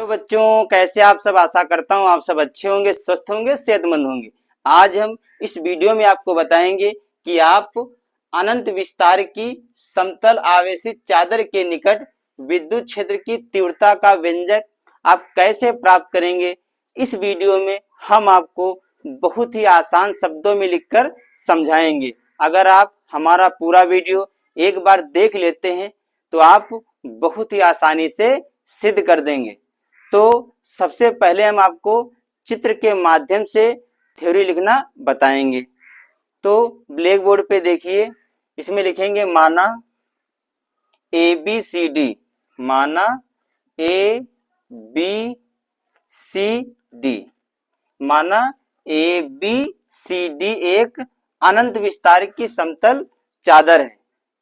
तो बच्चों, कैसे आप सब? आशा करता हूँ आप सब अच्छे होंगे, स्वस्थ होंगे, सेहतमंद होंगे। आज हम इस वीडियो में आपको बताएंगे कि आप अनंत विस्तार की समतल आवेशित चादर के निकट विद्युत क्षेत्र की तीव्रता का व्यंजक आप कैसे प्राप्त करेंगे। इस वीडियो में हम आपको बहुत ही आसान शब्दों में लिखकर समझाएंगे। अगर आप हमारा पूरा वीडियो एक बार देख लेते हैं तो आप बहुत ही आसानी से सिद्ध कर देंगे। तो सबसे पहले हम आपको चित्र के माध्यम से थ्योरी लिखना बताएंगे। तो ब्लैक बोर्ड पे देखिए, इसमें लिखेंगे माना ABCD, माना ABCD, माना ABCD एक अनंत विस्तार की समतल चादर है,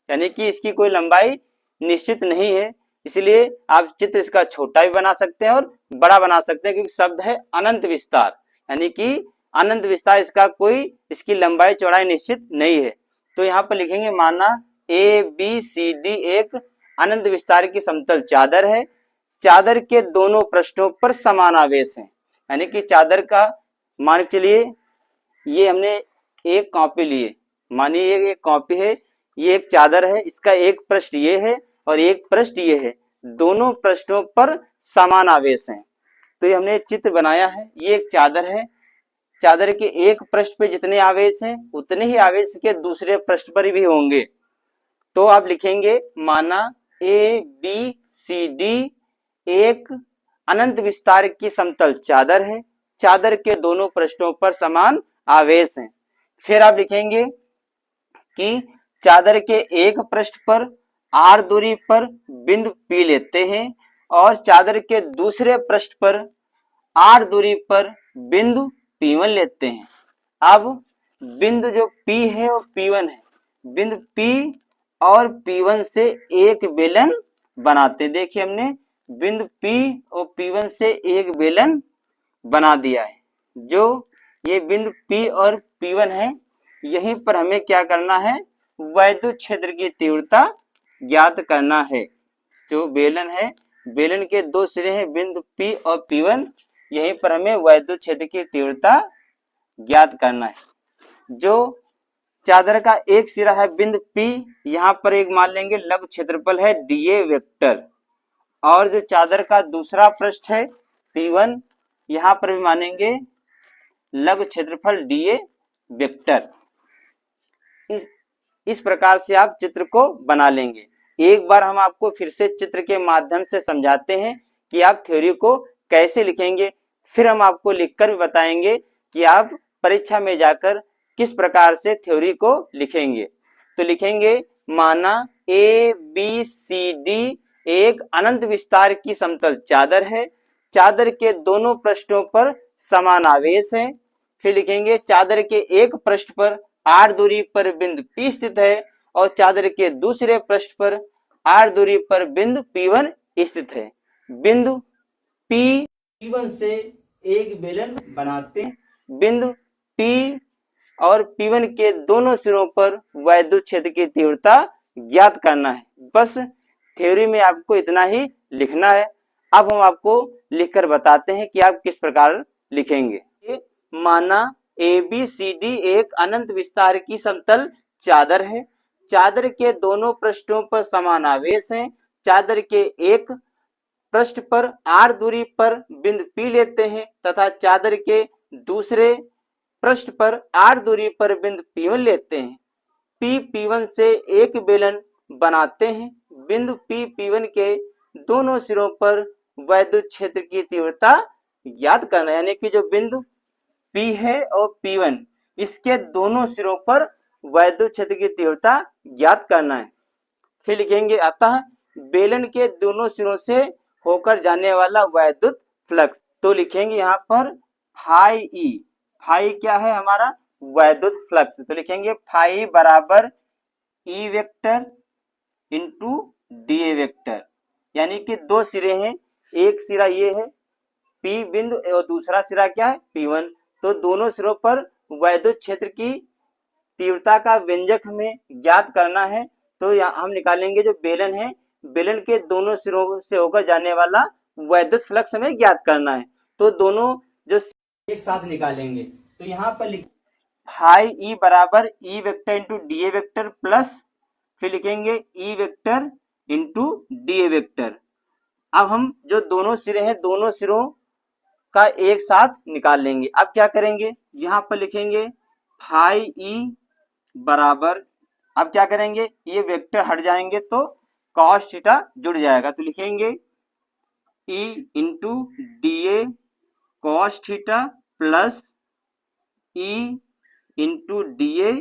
यानी कि इसकी कोई लंबाई निश्चित नहीं है। इसलिए आप चित्र इसका छोटा भी बना सकते हैं और बड़ा बना सकते हैं, क्योंकि शब्द है अनंत विस्तार, यानी कि अनंत विस्तार इसका कोई इसकी लंबाई चौड़ाई निश्चित नहीं है। तो यहाँ पर लिखेंगे माना ABCD एक अनंत विस्तार की समतल चादर है। चादर के दोनों पृष्ठों पर समान आवेश है, यानी कि चादर का मान चलिए ये हमने एक कॉपी लिए, मानिए ये एक कॉपी है, ये एक चादर है, इसका एक पृष्ठ ये है और एक पृष्ठ ये है, दोनों पृष्ठों पर समान आवेश हैं। तो ये हमने चित्र बनाया है, ये एक चादर है, चादर के एक पृष्ठ पे जितने आवेश हैं उतने ही आवेश के दूसरे पृष्ठ पर भी होंगे। तो आप लिखेंगे माना ABCD एक अनंत विस्तार की समतल चादर है, चादर के दोनों पृष्ठों पर समान आवेश हैं। फिर आप लिखेंगे कि चादर के एक पृष्ठ पर R दूरी पर बिंदु P लेते हैं और चादर के दूसरे पृष्ठ पर R दूरी पर बिंदु P1 लेते हैं। अब बिंदु जो P है वो P1 है, बिंदु P और P1 से एक बेलन बनाते हैं। देखिए हमने बिंदु P और P1 से एक बेलन बना दिया है। जो ये बिंदु P और P1 है, यहीं पर हमें क्या करना है, वैद्युत क्षेत्र की तीव्रता ज्ञात करना है। जो बेलन है, बेलन के दो सिरे हैं बिंदु P और P1, यहीं पर हमें वैद्युत क्षेत्र की तीव्रता ज्ञात करना है। जो चादर का एक सिरा है बिंदु P, यहाँ पर एक मान लेंगे लघु क्षेत्रफल है dA वेक्टर, और जो चादर का दूसरा पृष्ठ है P1, यहाँ पर भी मानेंगे लघु क्षेत्रफल dA वेक्टर। इस प्रकार से आप चित्र को बना लेंगे। एक बार हम आपको फिर से चित्र के माध्यम से समझाते हैं कि आप थ्योरी को कैसे लिखेंगे, फिर हम आपको लिखकर भी बताएंगे कि आप परीक्षा में जाकर किस प्रकार से थ्योरी को लिखेंगे। तो लिखेंगे माना ABCD एक अनंत विस्तार की समतल चादर है, चादर के दोनों पृष्ठों पर समान आवेश है। फिर लिखेंगे चादर के एक पृष्ठ पर R दूरी पर बिंदु P स्थित है और चादर के दूसरे पृष्ठ पर R दूरी पर बिंदु P1 स्थित है। बिंदु P1 से एक बेलन बनाते हैं। बिंदु P और P1 के दोनों सिरों पर वैद्युत क्षेत्र की तीव्रता ज्ञात करना है। बस थ्योरी में आपको इतना ही लिखना है। अब हम आपको लिखकर बताते हैं कि आप किस प्रकार लिखेंगे। माना ABCD एक अनंत विस्तार की समतल चादर है, चादर के दोनों पृष्ठों पर समान आवेश हैं। चादर के एक पृष्ठ पर R दूरी पर बिंदु P लेते हैं तथा चादर के दूसरे पृष्ठ पर R दूरी पर बिंदु P1 लेते हैं। P P1 से एक बेलन बनाते हैं। बिंदु P P1 के दोनों सिरों पर वैद्युत क्षेत्र की तीव्रता ज्ञात करना है, यानी कि जो बिंदु P है और P1, इसके दोनों सिरों पर वैद्युत क्षेत्र की तीव्रता ज्ञात करना है। फिर लिखेंगे अतः बेलन के दोनों सिरों से होकर जाने वाला वैद्युत फ्लक्स। तो लिखेंगे यहाँ पर फाई E, फाई क्या है हमारा, वैद्युत फ्लक्स। तो लिखेंगे फाई बराबर E vector into dA vector, यानी कि दो सिरे हैं, एक सिरा ये है P बिंदु और दूसरा सिरा क्या है P1। तो दोनों सिरों पर वैद्युत क्षेत्र की तीव्रता का व्यंजक हमें ज्ञात करना है। तो यहाँ हम निकालेंगे जो बेलन है, बेलन के दोनों सिरों से होकर जाने वाला वैद्युत फ्लक्स हमें ज्ञात करना है, तो दोनों जो एक साथ निकालेंगे। तो यहाँ पर लिख फाई ई बराबर E vector into D A vector plus फिर लिखेंगे E vector into D A vector. अब हम जो दोनों सिरे हैं दोनों सिरों का एक साथ निकाल लेंगे। अब क्या करेंगे, यहाँ पर लिखेंगे फाई ई बराबर, अब क्या करेंगे ये वेक्टर हट जाएंगे तो कॉस थीटा जुड़ जाएगा, तो लिखेंगे E into D A cos theta plus E into D A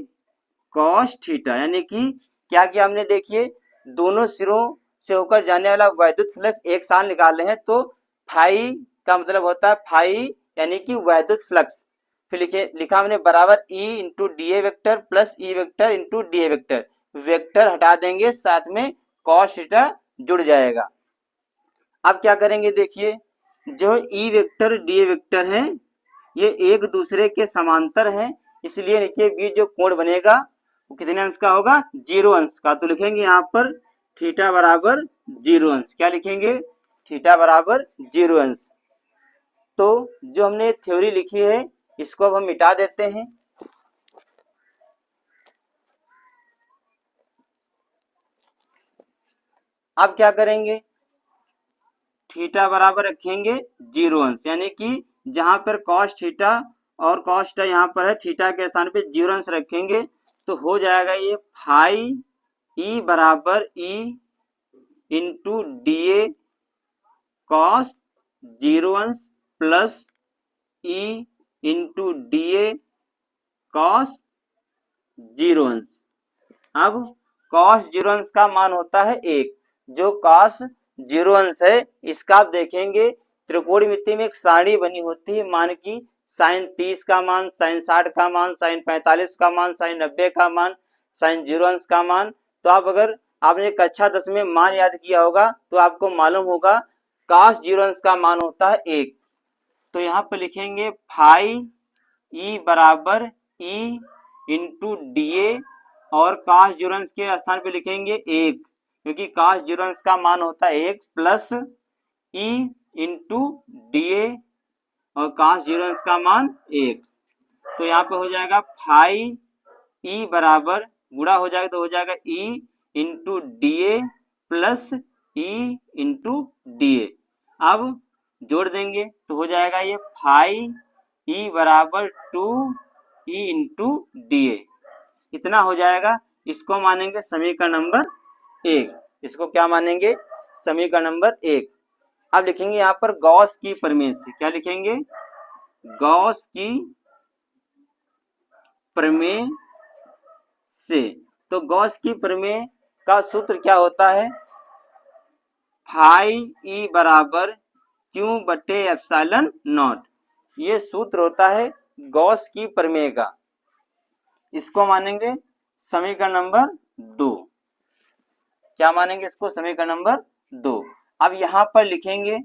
cos theta. यानी कि क्या किया हमने, देखिए दोनों सिरों से होकर जाने वाला वैद्युत फ्लक्स एक साथ निकाल रहे हैं, तो फाई का मतलब होता है फाई यानी कि वैद्युत फ्लक्स। फिर लिखा हमने बराबर E into D A vector plus E vector into D A vector, vector हटा देंगे साथ में कॉस थीटा जुड़ जाएगा। अब क्या करेंगे, देखिए जो E vector D A vector है ये एक दूसरे के समांतर हैं, इसलिए नीचे बीच जो कोण बनेगा वो कितने अंश का होगा, 0 अंश का। तो लिखेंगे यहाँ पर थीटा बराबर 0 अंश। क्या लिखेंगे, थीटा बराबर 0 अंश। तो जो हमने थ्योरी लिखी है इसको अब हम मिटा देते हैं। अब क्या करेंगे, थीटा बराबर रखेंगे 0 अंश, यानी कि जहां पर कॉस थीटा और कॉस थीटा यहाँ पर है, थीटा के स्थान पे 0 अंश रखेंगे तो हो जाएगा ये फाई ई बराबर E into D A cos 0 अंश plus E into D A cos 0 अंश। अब कॉस 0 अंश का मान होता है 1, जो कॉस 0 अंश है इसका आप देखेंगे त्रिकोणमिति में एक सारणी बनी होती है, मान की साइन 30 का मान, साइन 60 का मान, साइन 45 का मान, साइन 90 का मान, साइन 0 अंश का मान। तो आप अगर आपने कक्षा 10 में मान याद किया होगा तो आपको मालूम होगा कॉस 0 अंश का मान होता है 1। तो यहाँ पर लिखेंगे फाई ई बराबर ई इंटू डी ए और कॉस 0 अंश के स्थान पे लिखेंगे 1, क्योंकि कॉस 0 अंश का मान होता है 1 plus E into D A और कॉस 0 अंश का मान 1। तो यहाँ पे हो जाएगा फाई ई बराबर गुणा हो जाएगा तो हो जाएगा E into D A plus E into D A. अब जोड़ देंगे तो हो जाएगा ये फाई ई बराबर 2 ई इंटू डी ए, इतना हो जाएगा। इसको मानेंगे समीकरण नंबर 1। इसको क्या मानेंगे, समीकरण नंबर 1। अब लिखेंगे यहाँ पर गॉस की प्रमेय से, क्या लिखेंगे, गॉस की प्रमेय से। तो गॉस की प्रमेय का सूत्र क्या होता है, फाई ई बराबर क्यू बटे एप्सिलॉन नॉट, ये सूत्र होता है गॉस की प्रमेय का। इसको मानेंगे समीकरण नंबर 2। क्या मानेंगे इसको, समीकरण नंबर 2। अब यहां पर लिखेंगे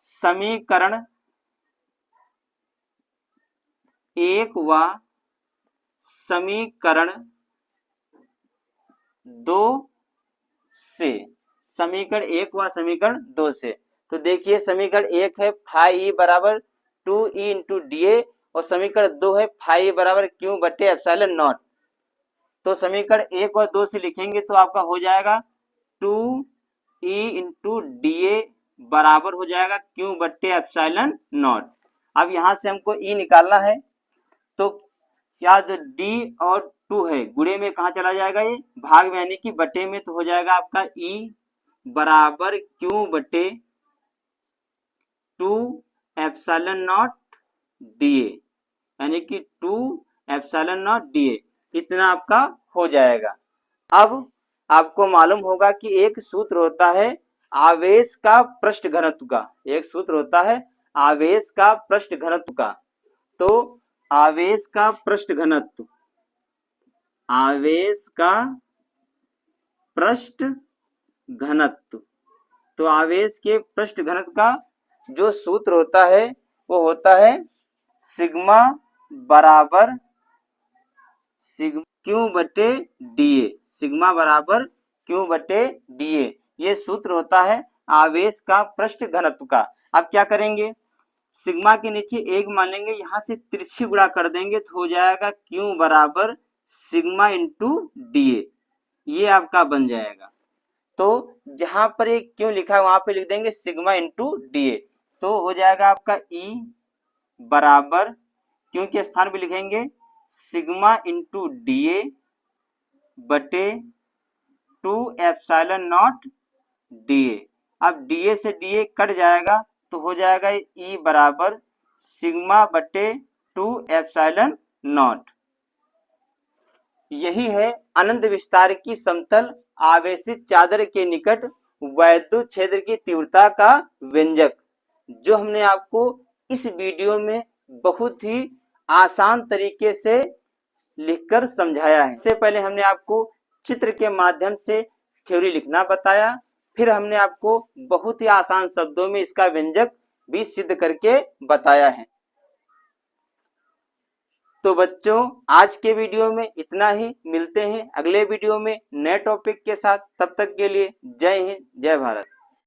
समीकरण 1 व समीकरण 2 से, समीकरण 1 व समीकरण 2 से। तो देखिए समीकरण 1 है फाई ई बराबर 2 ई इंटू डी ए और समीकरण 2 है फाई बराबर क्यू बटे एप्सिलॉन नॉट। तो समीकरण 1 और 2 से लिखेंगे तो आपका हो जाएगा 2 ई इंटू डी ए बराबर हो जाएगा क्यू बटे एप्सिलॉन नॉट। अब यहां से हमको ई निकालना है तो क्या जो डी और 2 है गुणे में कहा चला जाएगा, ये भाग में यानी कि बटे में, तो हो जाएगा आपका ई बराबर क्यू बटे 2 एप्सिलॉन नॉट डी ए, यानी कि 2 एप्सिलॉन नॉट डी ए, इतना आपका हो जाएगा। अब आपको मालूम होगा कि एक सूत्र होता है आवेश का पृष्ठ घनत्व का, एक सूत्र होता है आवेश का पृष्ठ घनत्व का। तो आवेश का पृष्ठ घनत्व, आवेश का पृष्ठ घनत्व, तो आवेश के पृष्ठ घनत्व का जो सूत्र होता है वो होता है सिग्मा बराबर क्यू बटे डी ए, सिग्मा बराबर क्यू बटे डी ए। ये सूत्र होता है आवेश का पृष्ठ घनत्व का। अब क्या करेंगे, सिग्मा के नीचे एक मान लेंगे, यहाँ से तिरछी गुणा कर देंगे तो हो जाएगा Q बराबर सिग्मा इंटू डी ए, ये आपका बन जाएगा। तो जहां पर एक क्यों लिखा है वहां पे लिख देंगे सिग्मा इंटू डी ए, तो हो जाएगा आपका E बराबर क्यों के स्थान पे लिखेंगे सिग्मा इंटू डी ए बटे 2 एप्सिलॉन नॉट डी ए। अब डी ए से डी ए कट जाएगा तो हो जाएगा E बराबर सिग्मा बटे 2 एप्सिलॉन नॉट। यही है अनंत विस्तार की समतल आवेशित चादर के निकट वैद्युत क्षेत्र की तीव्रता का व्यंजक, जो हमने आपको इस वीडियो में बहुत ही आसान तरीके से लिखकर समझाया है। इससे पहले हमने आपको चित्र के माध्यम से थ्योरी लिखना बताया, फिर हमने आपको बहुत ही आसान शब्दों में इसका व्यंजक भी सिद्ध करके बताया है। तो बच्चों आज के वीडियो में इतना ही, मिलते हैं अगले वीडियो में नए टॉपिक के साथ। तब तक के लिए जय हिंद, जय भारत।